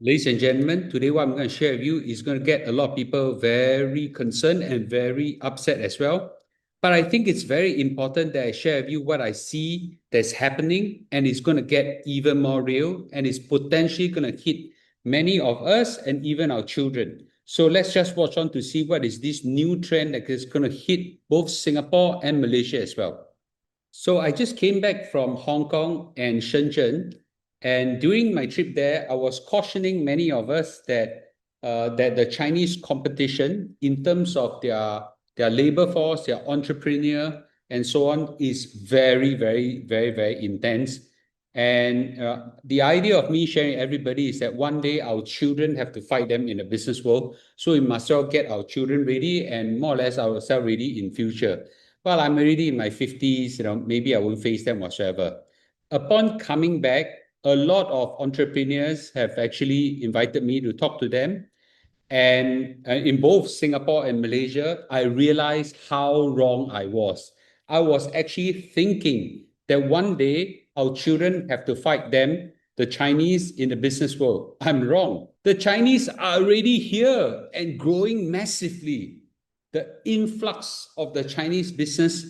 Ladies and gentlemen, today what I'm going to share with you is going to get a lot of people very concerned and very upset as well. But I think it's very important that I share with you what I see that's happening, and it's going to get even more real, and it's potentially going to hit many of us and even our children. So let's just watch on to see what is this new trend that is going to hit both Singapore and Malaysia as well. So I just came back from Hong Kong and Shenzhen, and during my trip there, I was cautioning many of us that the Chinese competition in terms of their labor force, their entrepreneur, and so on is very, very, very, very intense. And the idea of me sharing everybody is that one day our children have to fight them in the business world, so we must well get our children ready and more or less ourselves ready in future. Well, I'm already in my 50s, maybe I won't face them whatsoever. Upon coming back, a lot of entrepreneurs have actually invited me to talk to them. And in both Singapore and Malaysia, I realized how wrong I was. I was actually thinking that one day our children have to fight them, the Chinese, in the business world. I'm wrong. The Chinese are already here and growing massively. The influx of the Chinese business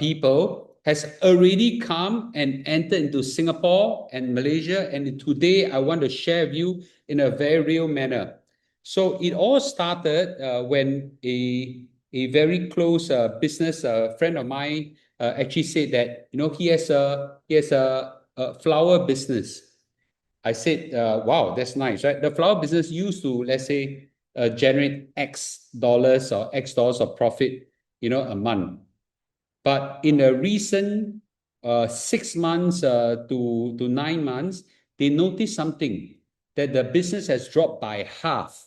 people has already come and entered into Singapore and Malaysia. And today I want to share with you in a very real manner. So it all started when a very close business friend of mine actually said that he has a flower business. I said, wow, that's nice, right? The flower business used to, let's say, generate X dollars or X dollars of profit, a month. But in the recent 6 months to 9 months, they noticed something that the business has dropped by half.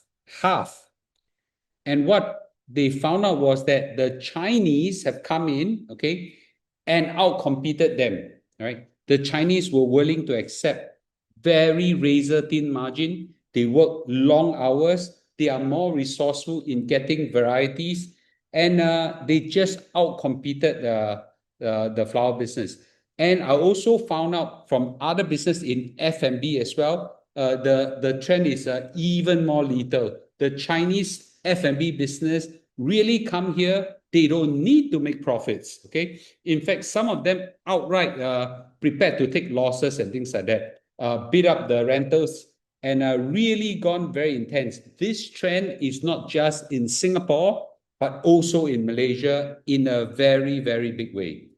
And what they found out was that the Chinese have come in, okay, and outcompeted them, right? The Chinese were willing to accept very razor thin margin. They work long hours. They are more resourceful in getting varieties, and they just outcompeted the flower business. And I also found out from other business in F&B as well, the trend is even more lethal. The Chinese F&B business really come here. They don't need to make profits. Okay. In fact, some of them outright prepared to take losses and things like that, bid up the rentals, and really gone very intense. This trend is not just in Singapore, but also in Malaysia in a very, very big way.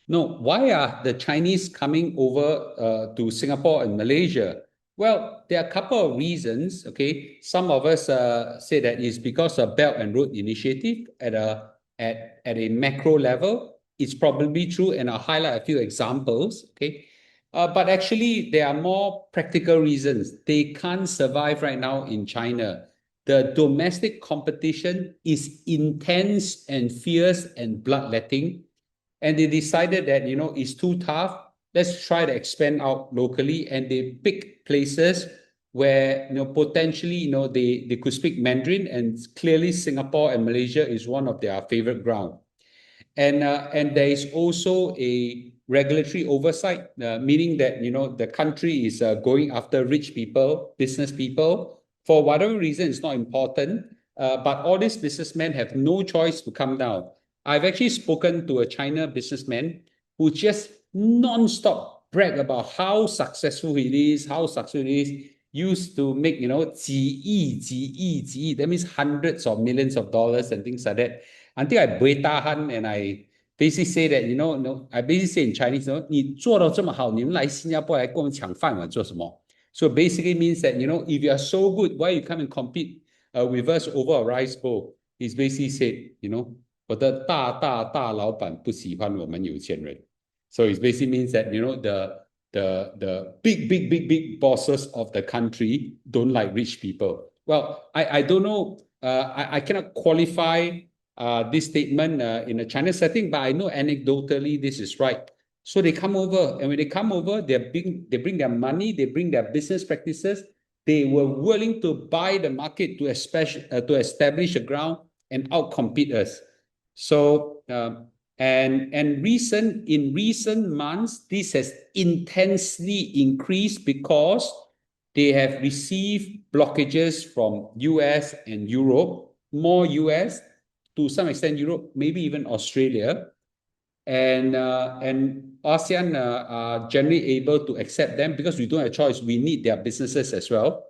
No, why are the Chinese coming over to Singapore and Malaysia? Well, there are a couple of reasons. Okay, some of us say that it's because of Belt and Road Initiative at a macro level. It's probably true, and I'll highlight a few examples. Okay, but actually there are more practical reasons. They can't survive right now in China. The domestic competition is intense and fierce and bloodletting. And they decided that, it's too tough. Let's try to expand out locally. And they pick places where, potentially, they could speak Mandarin. And clearly Singapore and Malaysia is one of their favorite ground. And there is also a regulatory oversight, meaning that, the country is going after rich people, business people. For whatever reason, it's not important. But all these businessmen have no choice to come down. I've actually spoken to a China businessman who just non-stop brag about how successful he is, used to make, 几亿, that means hundreds of millions of dollars and things like that. Until I buay tahan and I basically say that, I basically say in Chinese, 你做到这么好，你们来新加坡来跟我们抢饭碗做什么? So basically means that, if you are so good, why you come and compete with us over a rice bowl? He's basically said, 我的大老板不喜欢我们有钱人. So it basically means that, the big bosses of the country don't like rich people. Well, I don't know. I cannot qualify this statement in a China setting, but I know anecdotally this is right. So they come over, and when they come over, they bring their money, they bring their business practices. They were willing to buy the market to establish a ground and outcompete us. So in recent months, this has intensely increased because They have received blockages from US and Europe, more US, to some extent Europe, maybe even Australia. And ASEAN are generally able to accept them because we don't have a choice. We need their businesses as well.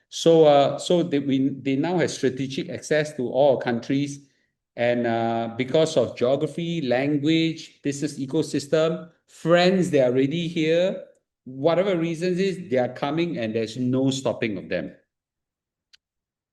So they now have strategic access to all countries. And because of geography, language, business ecosystem, friends, they are already here. Whatever reasons is, they are coming and there's no stopping of them.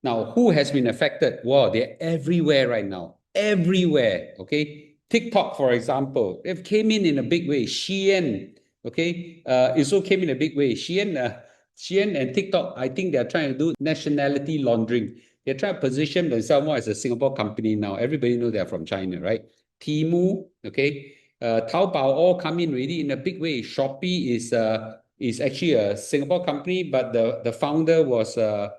Now, who has been affected? Well, they're everywhere right now. Everywhere, okay? TikTok, for example, it came in a big way. Shein, okay? It also came in a big way. Shein and TikTok, I think they're trying to do nationality laundering. They're trying to position themselves more as a Singapore company now. Everybody knows they're from China, right? Temu, okay? Taobao all come in really in a big way. Shopee is actually a Singapore company, but the founder was a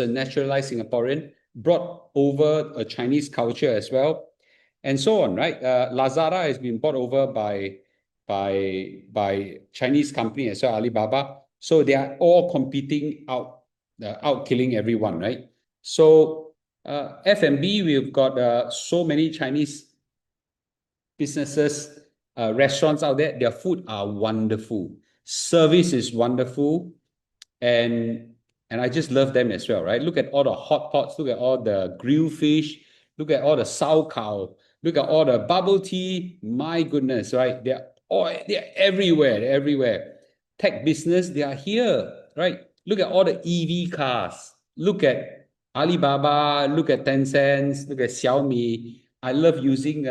naturalized Singaporean, brought over a Chinese culture as well, and so on, right? Lazada has been bought over by Chinese company as well, Alibaba. So they are all competing out killing everyone, right? So F&B, we've got so many Chinese businesses, restaurants out there. Their food are wonderful. Service is wonderful. And I just love them as well, right? Look at all the hot pots, look at all the grilled fish, look at all the sauerkraut, look at all the bubble tea. My goodness, right? They're everywhere, they're everywhere. Tech business, they are here, right? Look at all the EV cars. Look at Alibaba, look at Tencent, look at Xiaomi. I love using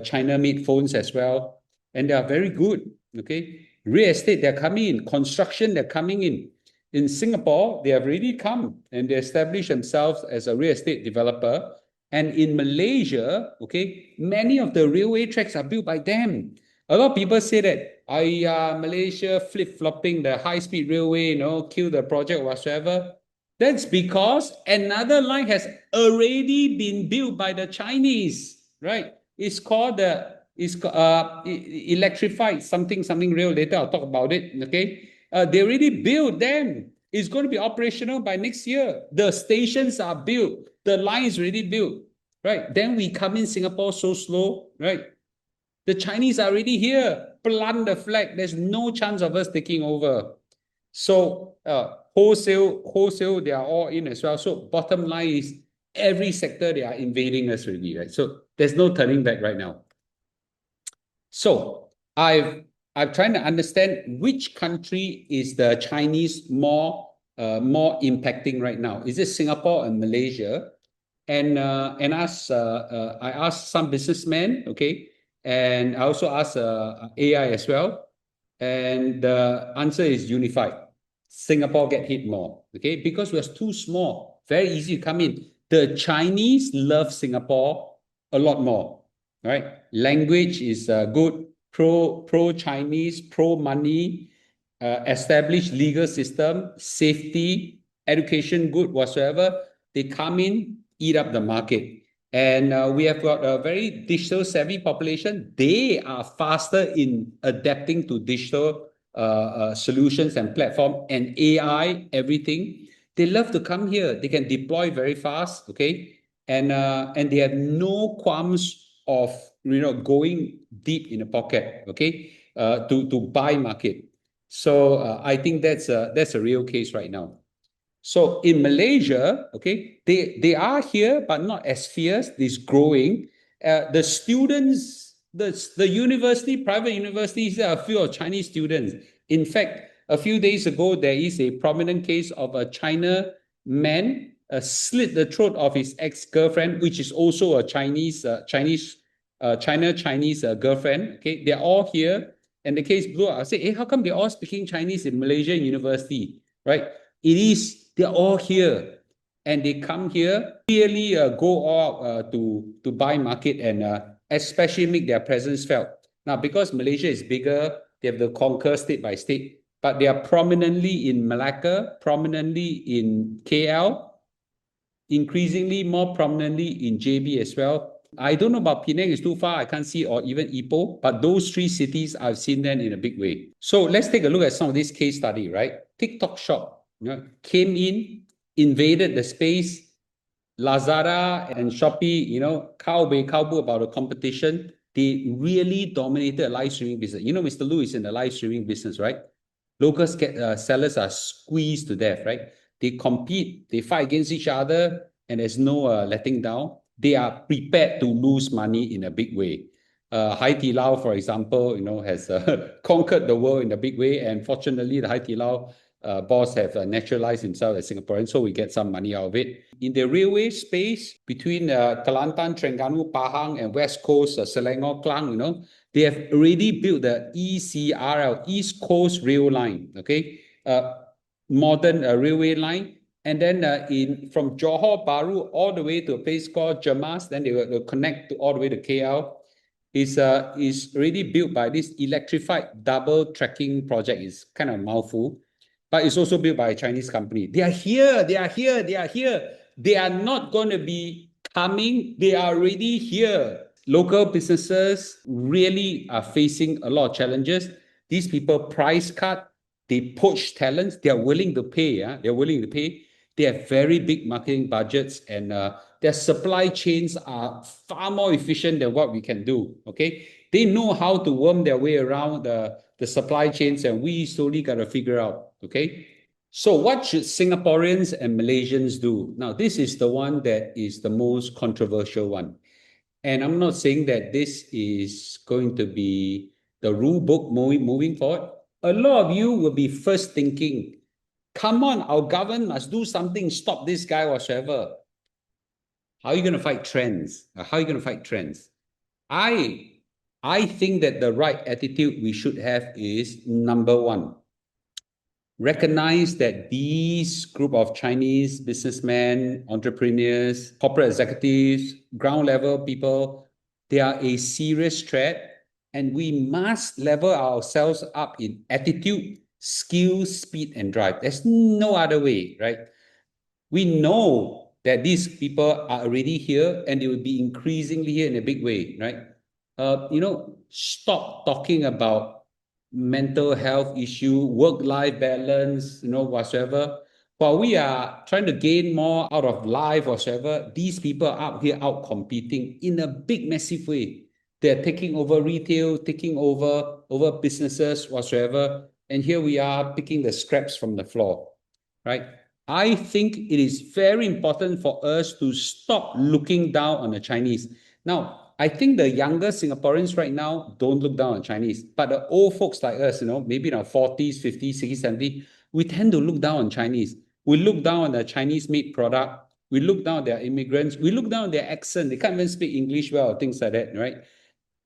China-made phones as well. And they are very good, okay? Real estate, they're coming in. Construction, they're coming in. In Singapore, they have already come and they established themselves as a real estate developer. And in Malaysia, okay, many of the railway tracks are built by them. A lot of people say that Malaysia flip-flopping the high-speed railway, kill the project whatsoever. That's because another line has already been built by the Chinese, right? It's called electrified something rail. Later I'll talk about it, okay? They already built them. It's going to be operational by next year. The stations are built. The line is already built, right? Then we come in Singapore so slow, right? The Chinese are already here. Plant the flag. There's no chance of us taking over. So wholesale, they are all in as well. So bottom line is every sector, they are invading us already, right? So there's no turning back right now. So I'm trying to understand which country is the Chinese more impacting right now. Is it Singapore and Malaysia? And I asked some businessmen, okay, and I also asked AI as well, and the answer is unified. Singapore get hit more, okay, because we're too small. Very easy to come in. The Chinese love Singapore a lot more, right? Language is good, pro-Chinese, pro-money, established legal system, safety, education good whatsoever. They come in, eat up the market. And we have got a very digital savvy population. They are faster in adapting to digital solutions and platform and AI, everything. They love to come here. They can deploy very fast, okay? And they have no qualms of going deep in the pocket, okay? To buy market. So I think that's a real case right now. So in Malaysia, okay, they are here, but not as fierce. It's growing. The students, the university, private universities, there are a few of Chinese students. In fact, a few days ago, there is a prominent case of a China man slit the throat of his ex-girlfriend, which is also a Chinese girlfriend. Okay, they're all here, and the case blew up. I say, hey, how come they're all speaking Chinese in Malaysian university, right? It is. They're all here, and they come here, really go out to buy market and especially make their presence felt. Now, because Malaysia is bigger, they have to conquer state by state, but they are prominently in Malacca, prominently in KL, increasingly more prominently in JB as well. I don't know about Penang, it's too far, I can't see, or even Ipoh, but those three cities, I've seen them in a big way. So let's take a look at some of this case study, right? TikTok shop. came in, invaded the space. Lazada and Shopee, cowboy about the competition. They really dominated live streaming business. Mr. Lu is in the live streaming business, right? Local sellers are squeezed to death, right? They compete, they fight against each other, and there's no letting down. They are prepared to lose money in a big way. Hai Di Lao, for example, has conquered the world in a big way, and fortunately, the Hai Di Lao boss have naturalized himself as Singaporean, so we get some money out of it. In the railway space, between Kelantan, Terengganu, Pahang, and West Coast, Selangor, Klang, they have already built the ECRL, East Coast Rail Line, okay? Modern railway line. And then from Johor Bahru all the way to a place called Jemas, then they will connect all the way to KL. Is already built by this electrified double tracking project. It's kind of a mouthful, but it's also built by a Chinese company. They are here. They are not going to be coming. They are already here. Local businesses really are facing a lot of challenges. These people price cut, they poach talents, they are willing to pay. They're willing to pay. They have very big marketing budgets, and their supply chains are far more efficient than what we can do. Okay, they know how to worm their way around the supply chains, and we slowly got to figure out. Okay, so what should Singaporeans and Malaysians do? Now, this is the one that is the most controversial one. And I'm not saying that this is going to be the rule book moving forward. A lot of you will be first thinking, come on, our government must do something, stop this guy whatsoever. How are you going to fight trends? How are you going to fight trends? I think that the right attitude we should have is, number one, recognize that these group of Chinese businessmen, entrepreneurs, corporate executives, ground level people, they are a serious threat, and we must level ourselves up in attitude, skill, speed, and drive. There's no other way, right? We know that these people are already here, and they will be increasingly here in a big way, right? Stop talking about mental health issue, work-life balance, whatsoever. While we are trying to gain more out of life whatsoever, these people are out here out competing in a big, massive way. They're taking over retail, taking over businesses whatsoever. And here we are picking the scraps from the floor, right? I think it is very important for us to stop looking down on the Chinese. Now, I think the younger Singaporeans right now don't look down on Chinese, but the old folks like us, maybe in our 40s, 50s, 60s, 70s, we tend to look down on Chinese. We look down on the Chinese-made product. We look down on their immigrants. We look down on their accent. They can't even speak English well, things like that, right?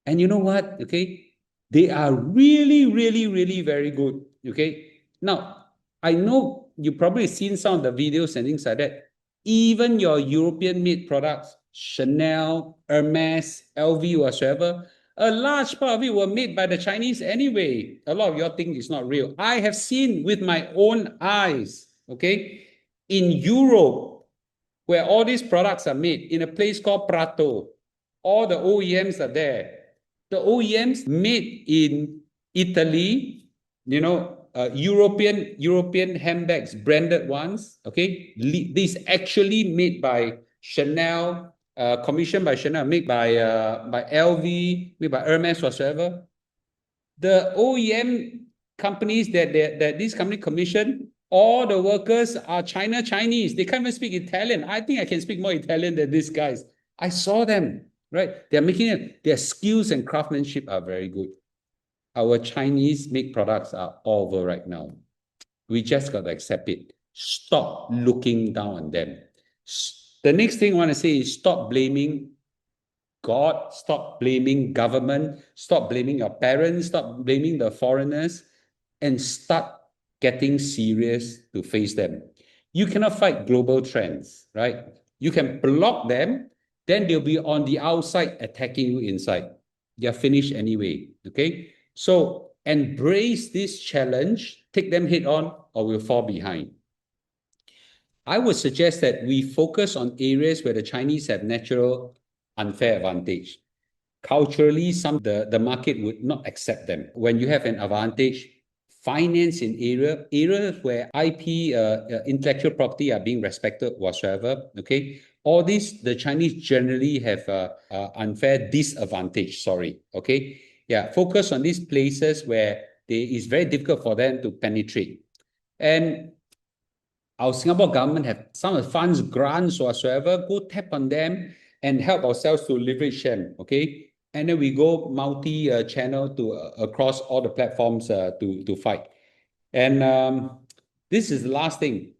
And you know what? Okay, they are really, really, really very good. Okay, now I know you've probably seen some of the videos and things like that. Even your European-made products, Chanel, Hermes, LV, whatsoever, a large part of it were made by the Chinese anyway. A lot of your think it's not real. I have seen with my own eyes, okay, in Europe, where all these products are made, in a place called Prato. All the OEMs are there. The OEMs made in Italy, European handbags, branded ones. Okay, this actually made by Chanel, commissioned by Chanel, made by LV, made by Hermes, whatsoever. The OEM companies that this company commissioned, all the workers are Chinese. They can't even speak Italian. I think I can speak more Italian than these guys. I saw them, right? They're making it, their skills and craftsmanship are very good. Our Chinese made products are all over right now. We just got to accept it. Stop looking down on them. The next thing I want to say is stop blaming God, stop blaming government, stop blaming your parents, stop blaming the foreigners, and start getting serious to face them. You cannot fight global trends, right? You can block them, then they'll be on the outside attacking you inside. They're finished anyway, okay? So embrace this challenge, take them head on, or we'll fall behind. I would suggest that we focus on areas where the Chinese have natural unfair advantage. Culturally, the market would not accept them. When you have an advantage, finance in areas where IP, intellectual property are being respected whatsoever, okay? All these, the Chinese generally have unfair disadvantage, sorry, okay? Yeah, focus on these places where it's very difficult for them to penetrate. And our Singapore government have some of the funds, grants whatsoever, go tap on them and help ourselves to leverage them, okay? And then we go multi-channel to across all the platforms to fight. And this is the last thing.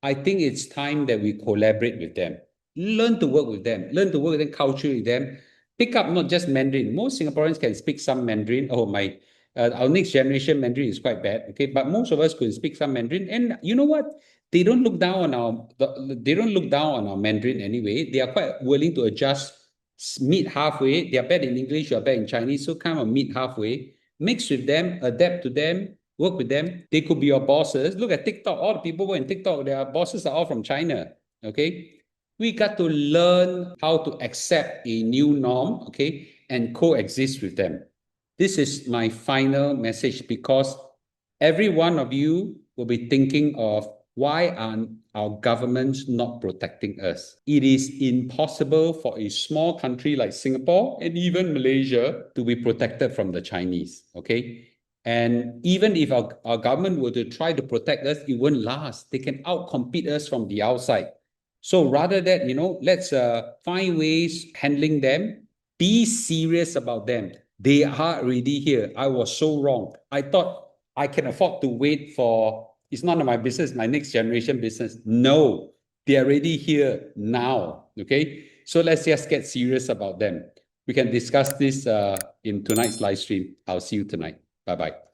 I think it's time that we collaborate with them. Learn to work with them. Learn to work with them, culturally with them. Pick up not just Mandarin. Most Singaporeans can speak some Mandarin. Oh, our next generation Mandarin is quite bad. Okay, but most of us could speak some Mandarin. And you know what? They don't look down on our Mandarin anyway. They are quite willing to adjust, meet halfway. They are bad in English, you are bad in Chinese, so kind of meet halfway. Mix with them, adapt to them, work with them. They could be your bosses. Look at TikTok. All the people who are in TikTok, their bosses are all from China. Okay. We got to learn how to accept a new norm, okay, and coexist with them. This is my final message, because every one of you will be thinking of, why are our governments not protecting us? It is impossible for a small country like Singapore and even Malaysia to be protected from the Chinese, okay? And even if our government were to try to protect us, it won't last. They can outcompete us from the outside. So rather that, let's find ways handling them, be serious about them. They are already here. I was so wrong. I thought I can afford to wait for, it's none of my business, my next generation business. No, they're already here now, okay? So let's just get serious about them. We can discuss this in tonight's live stream. I'll see you tonight. Bye-bye.